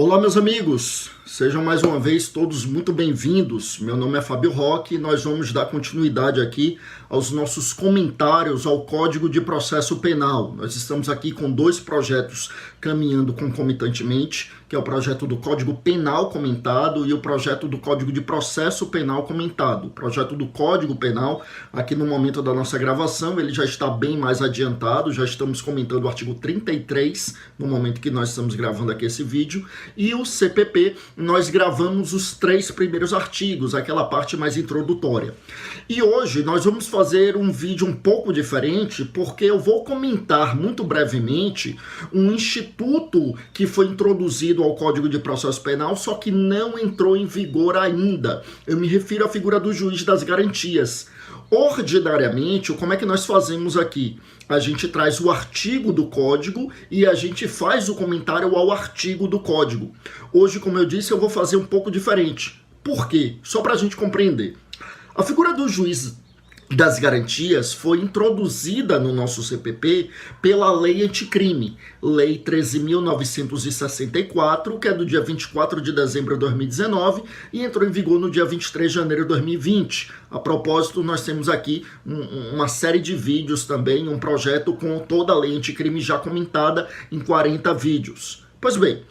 Olá, meus amigos, sejam mais uma vez todos muito bem-vindos. Meu nome é Fábio Roque e nós vamos dar continuidade aqui aos nossos comentários ao Código de Processo Penal. Nós estamos aqui com dois projetos caminhando concomitantemente, que é o projeto do Código Penal comentado e o projeto do Código de Processo Penal comentado. O projeto do Código Penal, aqui no momento da nossa gravação, ele já está bem mais adiantado, já estamos comentando o artigo 33, no momento que nós estamos gravando aqui esse vídeo, e o CPP, nós gravamos os 3 primeiros artigos, aquela parte mais introdutória. E hoje nós vamos fazer um vídeo um pouco diferente, porque eu vou comentar muito brevemente um instituto que foi introduzido ao Código de Processo Penal, só que não entrou em vigor ainda. Eu me refiro à figura do juiz das garantias. Ordinariamente, como é que nós fazemos aqui? A gente traz o artigo do código e a gente faz o comentário ao artigo do código. Hoje, como eu disse, eu vou fazer um pouco diferente. Por quê? Só para a gente compreender. A figura do juiz das garantias foi introduzida no nosso CPP pela Lei Anticrime, Lei 13.964, que é do dia 24 de dezembro de 2019 e entrou em vigor no dia 23 de janeiro de 2020. A propósito, nós temos aqui uma série de vídeos também, um projeto com toda a Lei Anticrime já comentada em 40 vídeos. Pois bem,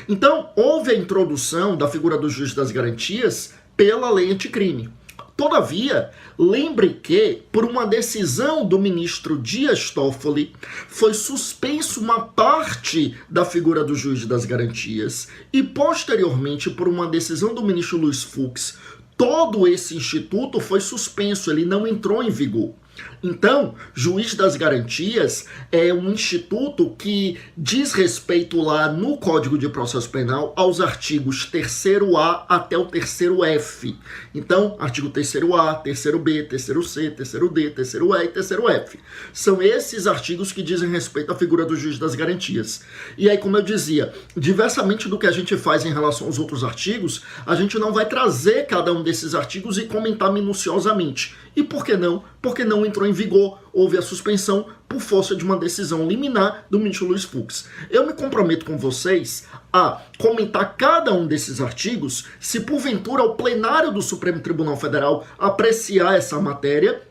então houve a introdução da figura do juiz das garantias pela Lei Anticrime. Todavia, lembre que, por uma decisão do ministro Dias Toffoli, foi suspenso uma parte da figura do juiz das garantias e, posteriormente, por uma decisão do ministro Luiz Fux, todo esse instituto foi suspenso, ele não entrou em vigor. Então, juiz das garantias é um instituto que diz respeito lá no Código de Processo Penal aos artigos 3º-A até o 3º-F. Então, artigo 3º-A, 3º-B, 3º-C, 3º-D, 3º-E e 3º-F. São esses artigos que dizem respeito à figura do juiz das garantias. E aí, como eu dizia, diversamente do que a gente faz em relação aos outros artigos, a gente não vai trazer cada um desses artigos e comentar minuciosamente. E por que não? Porque não entrou em vigor, houve a suspensão por força de uma decisão liminar do ministro Luiz Fux. Eu me comprometo com vocês a comentar cada um desses artigos, se porventura o plenário do Supremo Tribunal Federal apreciar essa matéria,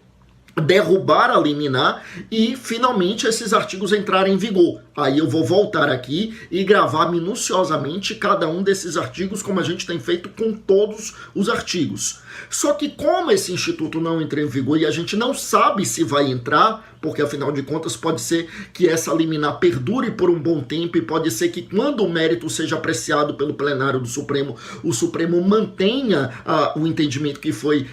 derrubar a liminar e finalmente esses artigos entrarem em vigor. Aí eu vou voltar aqui e gravar minuciosamente cada um desses artigos, como a gente tem feito com todos os artigos. Só que como esse instituto não entra em vigor e a gente não sabe se vai entrar, porque afinal de contas pode ser que essa liminar perdure por um bom tempo e pode ser que quando o mérito seja apreciado pelo plenário do Supremo, o Supremo mantenha o entendimento que foi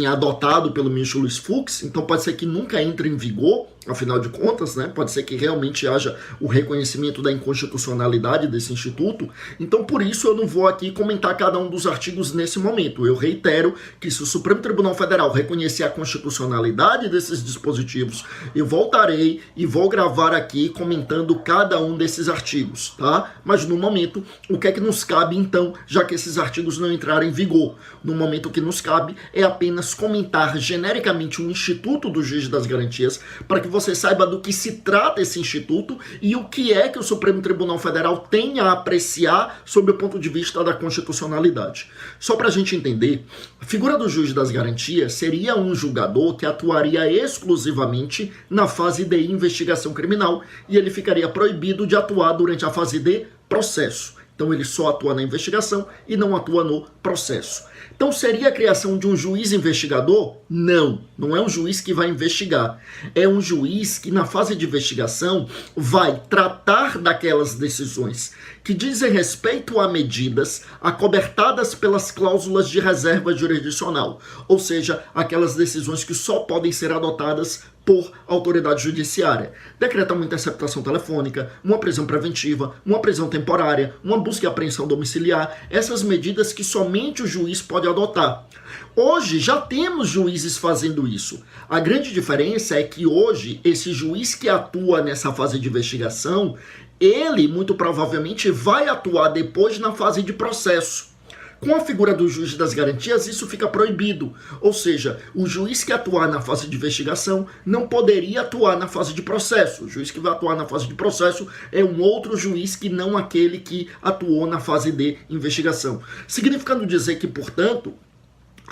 adotado pelo ministro Luiz Fux, então pode ser que nunca entre em vigor, afinal de contas, né? Pode ser que realmente haja o reconhecimento da inconstitucionalidade desse instituto. Então, por isso, eu não vou aqui comentar cada um dos artigos nesse momento. Eu reitero que se o Supremo Tribunal Federal reconhecer a constitucionalidade desses dispositivos, eu voltarei e vou gravar aqui comentando cada um desses artigos, tá? Mas no momento, o que é que nos cabe então, já que esses artigos não entraram em vigor? No momento, o que nos cabe é apenas comentar genericamente o Instituto do Juiz das Garantias, para que você saiba do que se trata esse instituto e o que é que o Supremo Tribunal Federal tem a apreciar sob o ponto de vista da constitucionalidade. Só para a gente entender, a figura do juiz das garantias seria um julgador que atuaria exclusivamente na fase de investigação criminal e ele ficaria proibido de atuar durante a fase de processo. Então ele só atua na investigação e não atua no processo. Então seria a criação de um juiz investigador? Não, não é um juiz que vai investigar. É um juiz que na fase de investigação vai tratar daquelas decisões que dizem respeito a medidas acobertadas pelas cláusulas de reserva jurisdicional, ou seja, aquelas decisões que só podem ser adotadas por autoridade judiciária. Decretar uma interceptação telefônica, uma prisão preventiva, uma prisão temporária, uma busca e apreensão domiciliar, essas medidas que somente o juiz pode adotar. Hoje já temos juízes fazendo isso. A grande diferença é que hoje esse juiz que atua nessa fase de investigação, ele muito provavelmente vai atuar depois na fase de processo. Com a figura do juiz das garantias, isso fica proibido. Ou seja, o juiz que atuar na fase de investigação não poderia atuar na fase de processo. O juiz que vai atuar na fase de processo é um outro juiz que não aquele que atuou na fase de investigação. Significando dizer que, portanto,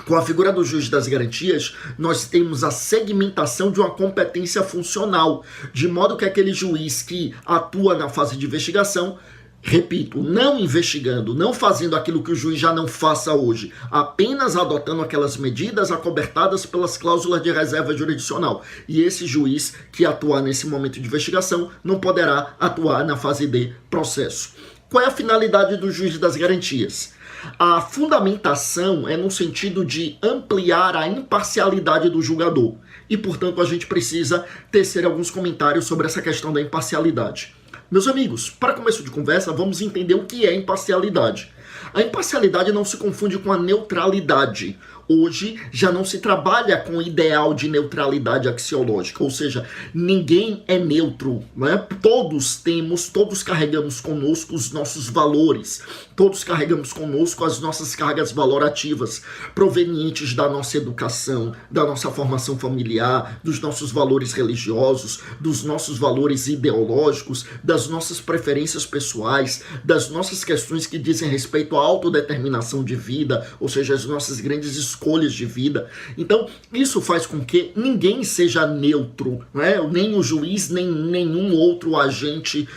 com a figura do juiz das garantias, nós temos a segmentação de uma competência funcional, de modo que aquele juiz que atua na fase de investigação, repito, não investigando, não fazendo aquilo que o juiz já não faça hoje, apenas adotando aquelas medidas acobertadas pelas cláusulas de reserva jurisdicional. E esse juiz que atuar nesse momento de investigação não poderá atuar na fase de processo. Qual é a finalidade do juiz das garantias? A fundamentação é no sentido de ampliar a imparcialidade do julgador. E, portanto, a gente precisa tecer alguns comentários sobre essa questão da imparcialidade. Meus amigos, para começo de conversa, vamos entender o que é imparcialidade. A imparcialidade não se confunde com a neutralidade. Hoje já não se trabalha com o ideal de neutralidade axiológica, ou seja, ninguém é neutro, né? Todos carregamos conosco os nossos valores, todos carregamos conosco as nossas cargas valorativas, provenientes da nossa educação, da nossa formação familiar, dos nossos valores religiosos, dos nossos valores ideológicos, das nossas preferências pessoais, das nossas questões que dizem respeito à autodeterminação de vida, ou seja, as nossas grandes escolhas de vida. Então, isso faz com que ninguém seja neutro, né? Nem o juiz, nem nenhum outro agente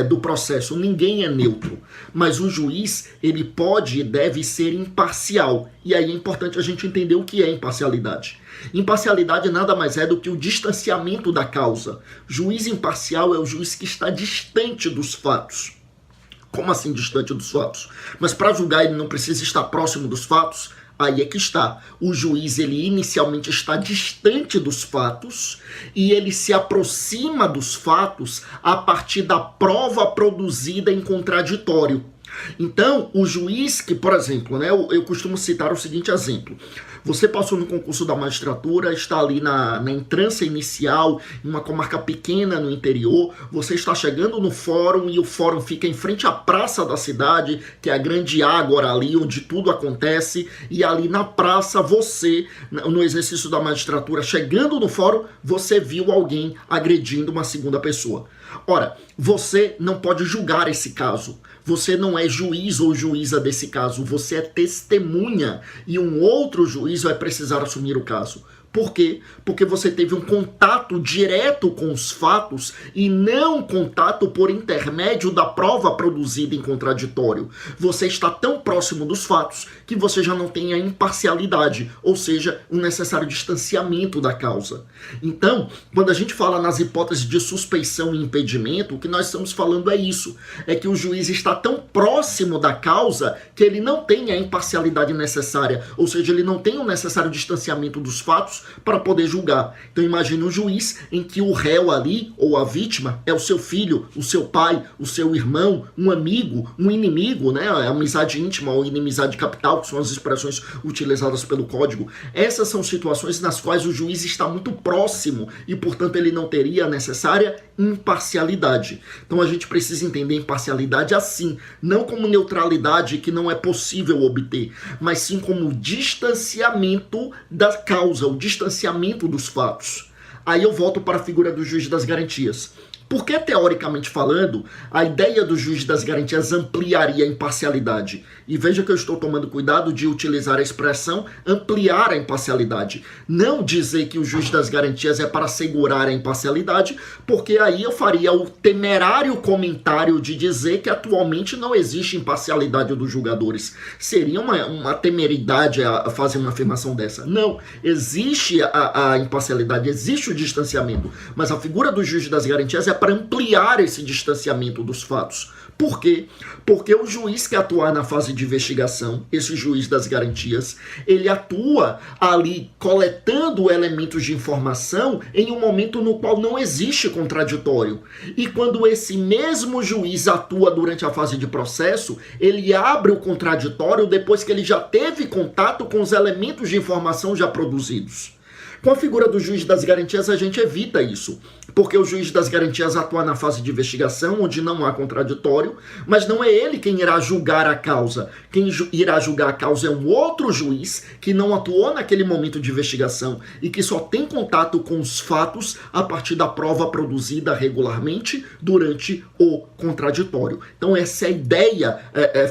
do processo. Ninguém é neutro. Mas o juiz, ele pode e deve ser imparcial. E aí é importante a gente entender o que é imparcialidade. Imparcialidade nada mais é do que o distanciamento da causa. Juiz imparcial é o juiz que está distante dos fatos. Como assim distante dos fatos? Mas para julgar ele não precisa estar próximo dos fatos? Aí é que está. O juiz, ele inicialmente está distante dos fatos e ele se aproxima dos fatos a partir da prova produzida em contraditório. Então, o juiz que, por exemplo, né, eu costumo citar o seguinte exemplo. Você passou no concurso da magistratura, está ali na entrância inicial, em uma comarca pequena no interior, você está chegando no fórum e o fórum fica em frente à praça da cidade, que é a grande ágora ali onde tudo acontece, e ali na praça você, no exercício da magistratura, chegando no fórum, você viu alguém agredindo uma segunda pessoa. Ora, você não pode julgar esse caso. Você não é juiz ou juíza desse caso, você é testemunha e um outro juiz vai precisar assumir o caso. Por quê? Porque você teve um contato direto com os fatos e não contato por intermédio da prova produzida em contraditório. Você está tão próximo dos fatos que você já não tem a imparcialidade, ou seja, o necessário distanciamento da causa. Então, quando a gente fala nas hipóteses de suspeição e impedimento, o que nós estamos falando é isso, é que o juiz está tão próximo da causa que ele não tem a imparcialidade necessária, ou seja, ele não tem o necessário distanciamento dos fatos para poder julgar. Então imagine um juiz em que o réu ali, ou a vítima, é o seu filho, o seu pai, o seu irmão, um amigo, um inimigo, né? A amizade íntima ou inimizade capital, que são as expressões utilizadas pelo código. Essas são situações nas quais o juiz está muito próximo e, portanto, ele não teria a necessária imparcialidade. Então a gente precisa entender imparcialidade assim, não como neutralidade que não é possível obter, mas sim como distanciamento da causa, o distanciamento dos fatos. Aí eu volto para a figura do juiz das garantias. Porque, teoricamente falando, a ideia do juiz das garantias ampliaria a imparcialidade. E veja que eu estou tomando cuidado de utilizar a expressão ampliar a imparcialidade. Não dizer que o juiz das garantias é para assegurar a imparcialidade, porque aí eu faria o temerário comentário de dizer que atualmente não existe imparcialidade dos julgadores. Seria uma temeridade a fazer uma afirmação dessa. Não, existe a imparcialidade, existe o distanciamento, mas a figura do juiz das garantias é para ampliar esse distanciamento dos fatos. Por quê? Porque o juiz que atua na fase de investigação, esse juiz das garantias, ele atua ali coletando elementos de informação em um momento no qual não existe contraditório. E quando esse mesmo juiz atua durante a fase de processo, ele abre o contraditório depois que ele já teve contato com os elementos de informação já produzidos. Com a figura do juiz das garantias, a gente evita isso, porque o juiz das garantias atua na fase de investigação, onde não há contraditório, mas não é ele quem irá julgar a causa. Quem irá julgar a causa é um outro juiz que não atuou naquele momento de investigação e que só tem contato com os fatos a partir da prova produzida regularmente durante o contraditório. Então essa é a ideia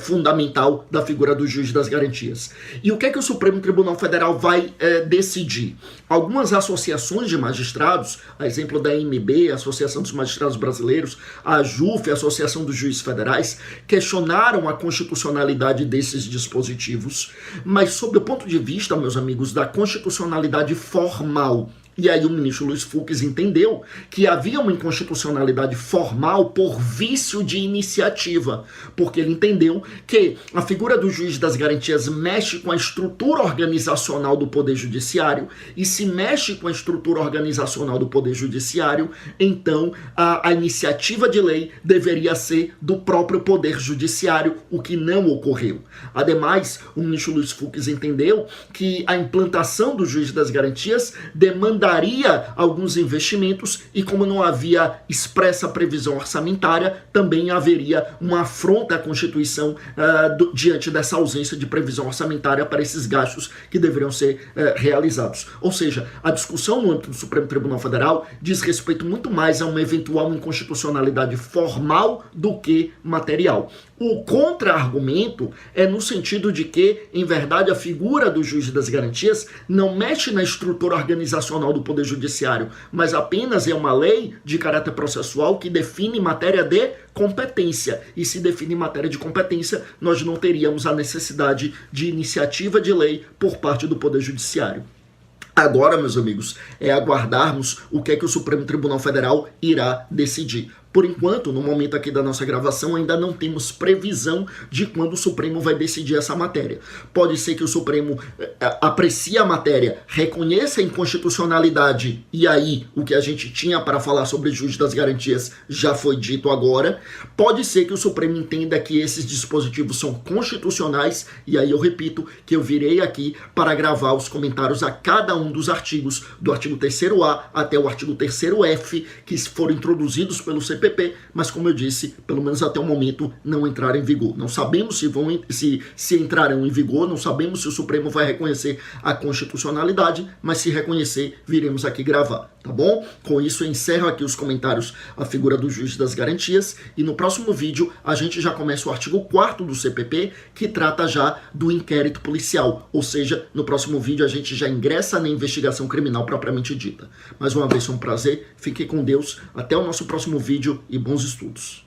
fundamental da figura do juiz das garantias. E o que é que o Supremo Tribunal Federal vai decidir? Algumas associações de magistrados, a exemplo da AMB, a Associação dos Magistrados Brasileiros, a AJUF, a Associação dos Juízes Federais, questionaram a constitucionalidade desses dispositivos, mas sob o ponto de vista, meus amigos, da constitucionalidade formal. E aí o ministro Luiz Fux entendeu que havia uma inconstitucionalidade formal por vício de iniciativa, porque ele entendeu que a figura do juiz das garantias mexe com a estrutura organizacional do Poder Judiciário, e se mexe com a estrutura organizacional do Poder Judiciário, então a iniciativa de lei deveria ser do próprio Poder Judiciário, o que não ocorreu. Ademais, o ministro Luiz Fux entendeu que a implantação do juiz das garantias demandaria alguns investimentos e, como não havia expressa previsão orçamentária, também haveria uma afronta à Constituição diante dessa ausência de previsão orçamentária para esses gastos que deveriam ser realizados. Ou seja, a discussão no âmbito do Supremo Tribunal Federal diz respeito muito mais a uma eventual inconstitucionalidade formal do que material. O contra-argumento é no sentido de que, em verdade, a figura do juiz das garantias não mexe na estrutura organizacional do Poder Judiciário, mas apenas é uma lei de caráter processual que define matéria de competência. E se define matéria de competência, nós não teríamos a necessidade de iniciativa de lei por parte do Poder Judiciário. Agora, meus amigos, é aguardarmos o que é que o Supremo Tribunal Federal irá decidir. Por enquanto, no momento aqui da nossa gravação, ainda não temos previsão de quando o Supremo vai decidir essa matéria. Pode ser que o Supremo aprecie a matéria, reconheça a inconstitucionalidade, e aí o que a gente tinha para falar sobre o juiz das garantias já foi dito agora. Pode ser que o Supremo entenda que esses dispositivos são constitucionais, e aí eu repito que eu virei aqui para gravar os comentários a cada um dos artigos, do artigo 3º-A até o artigo 3º-F, que foram introduzidos pelo CPP, mas como eu disse, pelo menos até o momento não entraram em vigor. Não sabemos se entrarão em vigor, não sabemos se o Supremo vai reconhecer a constitucionalidade, mas se reconhecer, viremos aqui gravar, tá bom? Com isso eu encerro aqui os comentários à figura do juiz das garantias, e no próximo vídeo a gente já começa o artigo 4º do CPP, que trata já do inquérito policial, ou seja, no próximo vídeo a gente já ingressa na investigação criminal propriamente dita. Mais uma vez foi um prazer, fique com Deus, até o nosso próximo vídeo e bons estudos.